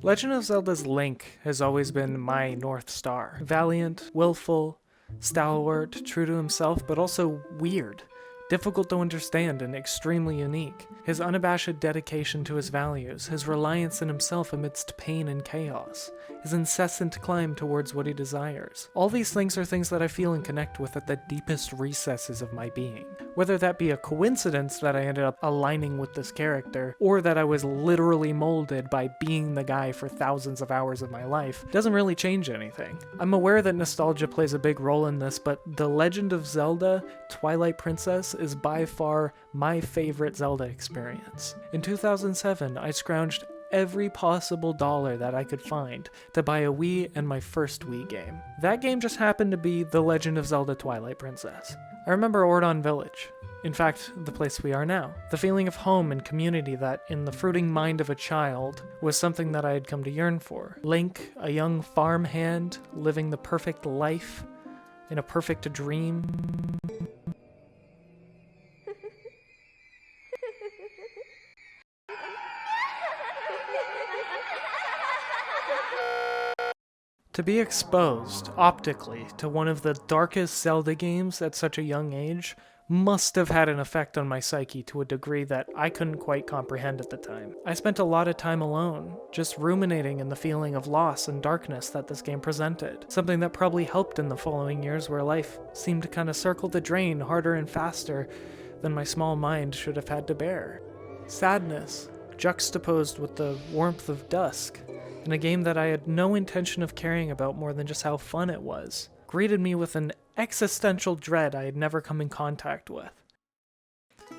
Legend of Zelda's Link has always been my North Star. Valiant, willful, stalwart, true to himself, but also weird. Difficult to understand and extremely unique. His unabashed dedication to his values, his reliance in himself amidst pain and chaos, his incessant climb towards what he desires. All these things are things that I feel and connect with at the deepest recesses of my being. Whether that be a coincidence that I ended up aligning with this character, or that I was literally molded by being the guy for thousands of hours of my life, doesn't really change anything. I'm aware that nostalgia plays a big role in this, but The Legend of Zelda, Twilight Princess is by far my favorite Zelda experience. In 2007, I scrounged every possible dollar that I could find to buy a Wii and my first Wii game. That game just happened to be The Legend of Zelda Twilight Princess. I remember Ordon Village. In fact, the place we are now. The feeling of home and community that, in the fruiting mind of a child, was something that I had come to yearn for. Link, a young farmhand, living the perfect life, in a perfect dream. To be exposed, optically, to one of the darkest Zelda games at such a young age must have had an effect on my psyche to a degree that I couldn't quite comprehend at the time. I spent a lot of time alone, just ruminating in the feeling of loss and darkness that this game presented, something that probably helped in the following years where life seemed to kind of circle the drain harder and faster than my small mind should have had to bear. Sadness, juxtaposed with the warmth of dusk, in a game that I had no intention of caring about more than just how fun it was, greeted me with an existential dread I had never come in contact with.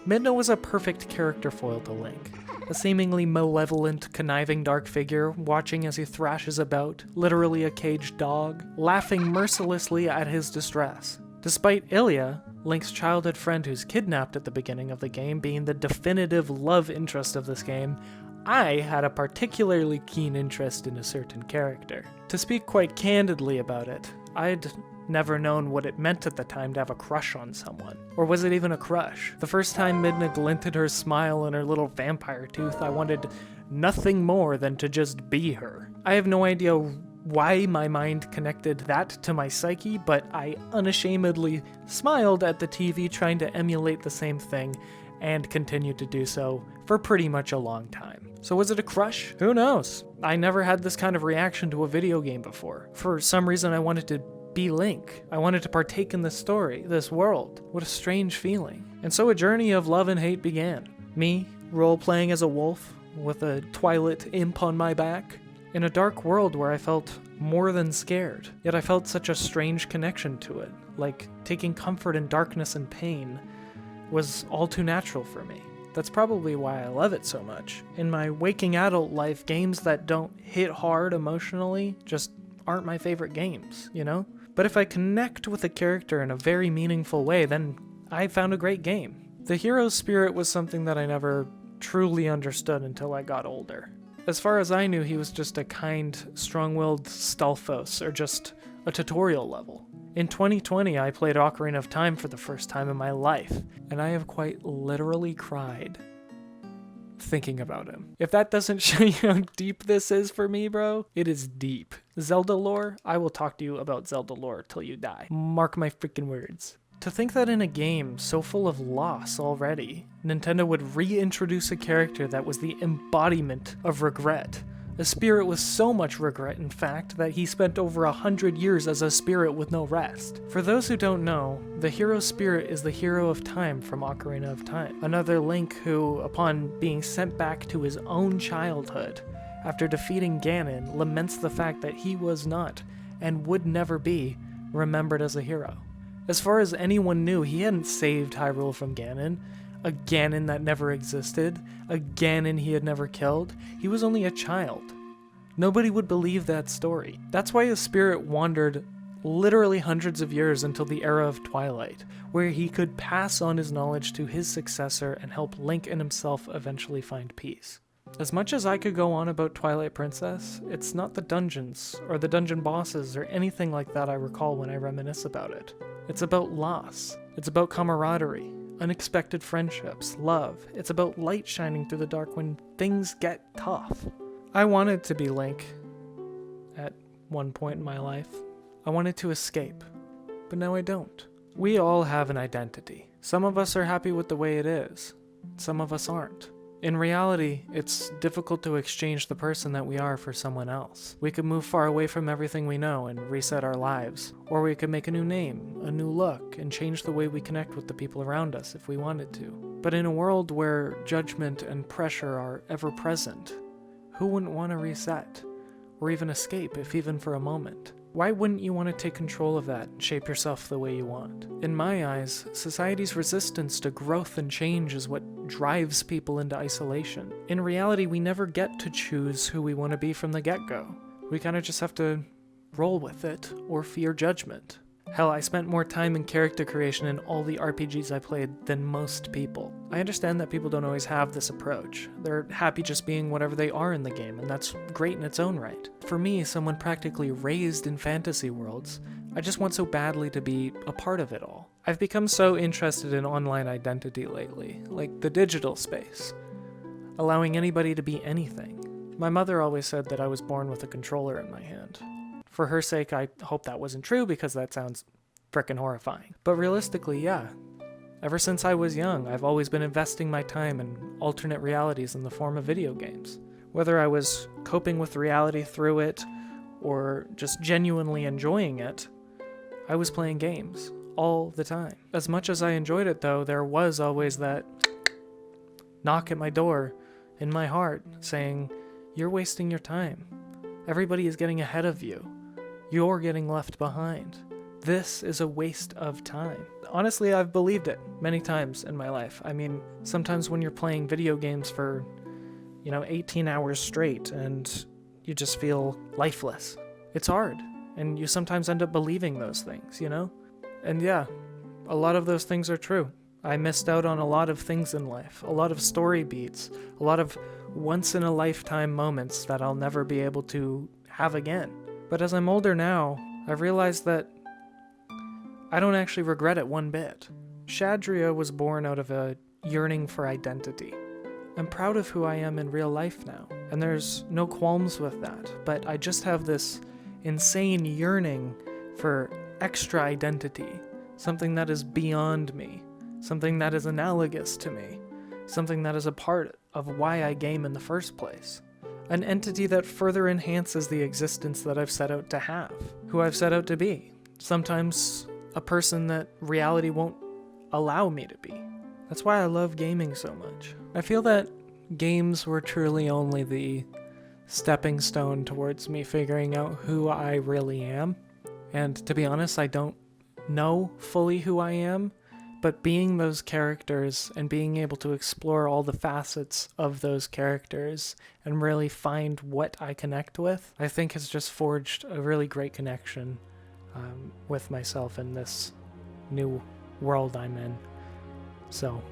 Midna was a perfect character foil to Link, a seemingly malevolent, conniving dark figure watching as he thrashes about, literally a caged dog, laughing mercilessly at his distress. Despite Ilya, Link's childhood friend who's kidnapped at the beginning of the game, being the definitive love interest of this game, I had a particularly keen interest in a certain character. To speak quite candidly about it, I'd never known what it meant at the time to have a crush on someone. Or was it even a crush? The first time Midna glinted her smile and her little vampire tooth, I wanted nothing more than to just be her. I have no idea why my mind connected that to my psyche, but I unashamedly smiled at the TV trying to emulate the same thing, and continued to do so for pretty much a long time. So was it a crush? Who knows? I never had this kind of reaction to a video game before. For some reason I wanted to be Link. I wanted to partake in this story, this world. What a strange feeling. And so a journey of love and hate began. Me, role-playing as a wolf, with a Twilight imp on my back, in a dark world where I felt more than scared. Yet I felt such a strange connection to it, like taking comfort in darkness and pain was all too natural for me. That's probably why I love it so much. In my waking adult life, games that don't hit hard emotionally just aren't my favorite games, you know? But if I connect with a character in a very meaningful way, then I found a great game. The hero's spirit was something that I never truly understood until I got older. As far as I knew, he was just a kind, strong-willed Stalfos, or just a tutorial level. In 2020, I played Ocarina of Time for the first time in my life, and I have quite literally cried thinking about him. If that doesn't show you how deep this is for me, bro, it is deep. Zelda lore? I will talk to you about Zelda lore till you die. Mark my freaking words. To think that in a game so full of loss already, Nintendo would reintroduce a character that was the embodiment of regret. A spirit with so much regret, in fact, that he spent over 100 years as a spirit with no rest. For those who don't know, the hero spirit is the hero of time from Ocarina of Time. Another Link who, upon being sent back to his own childhood, after defeating Ganon, laments the fact that he was not, and would never be, remembered as a hero. As far as anyone knew, he hadn't saved Hyrule from Ganon, a Ganon that never existed, a Ganon he had never killed. He was only a child. Nobody would believe that story. That's why his spirit wandered literally hundreds of years until the era of Twilight, where he could pass on his knowledge to his successor and help Link and himself eventually find peace. As much as I could go on about Twilight Princess, it's not the dungeons, or the dungeon bosses, or anything like that I recall when I reminisce about it. It's about loss. It's about camaraderie, unexpected friendships, love. It's about light shining through the dark when things get tough. I wanted to be Link at one point in my life. I wanted to escape, but now I don't. We all have an identity. Some of us are happy with the way it is. Some of us aren't. In reality, it's difficult to exchange the person that we are for someone else. We could move far away from everything we know and reset our lives. Or we could make a new name, a new look, and change the way we connect with the people around us if we wanted to. But in a world where judgment and pressure are ever present, who wouldn't want to reset? Or even escape, if even for a moment? Why wouldn't you want to take control of that and shape yourself the way you want? In my eyes, society's resistance to growth and change is what drives people into isolation. In reality, we never get to choose who we want to be from the get-go. We kind of just have to roll with it or fear judgment. Hell, I spent more time in character creation in all the RPGs I played than most people. I understand that people don't always have this approach. They're happy just being whatever they are in the game, and that's great in its own right. For me, someone practically raised in fantasy worlds, I just want so badly to be a part of it all. I've become so interested in online identity lately, like the digital space, allowing anybody to be anything. My mother always said that I was born with a controller in my hand. For her sake, I hope that wasn't true because that sounds frickin' horrifying. But realistically, yeah. Ever since I was young, I've always been investing my time in alternate realities in the form of video games. Whether I was coping with reality through it or just genuinely enjoying it, I was playing games all the time. As much as I enjoyed it though, there was always that knock at my door in my heart saying, "You're wasting your time. Everybody is getting ahead of you. You're getting left behind. This is a waste of time." Honestly, I've believed it many times in my life. I mean, sometimes when you're playing video games for, 18 hours straight and you just feel lifeless, it's hard. And you sometimes end up believing those things, And yeah, a lot of those things are true. I missed out on a lot of things in life, a lot of story beats, a lot of once-in-a-lifetime moments that I'll never be able to have again. But as I'm older now, I've realized that I don't actually regret it one bit. Shadria was born out of a yearning for identity. I'm proud of who I am in real life now, and there's no qualms with that, but I just have this insane yearning for extra identity, something that is beyond me, something that is analogous to me, something that is a part of why I game in the first place. An entity that further enhances the existence that I've set out to have, who I've set out to be. Sometimes a person that reality won't allow me to be. That's why I love gaming so much. I feel that games were truly only the stepping stone towards me figuring out who I really am. And to be honest, I don't know fully who I am, but being those characters and being able to explore all the facets of those characters and really find what I connect with, I think has just forged a really great connection with myself in this new world I'm in. So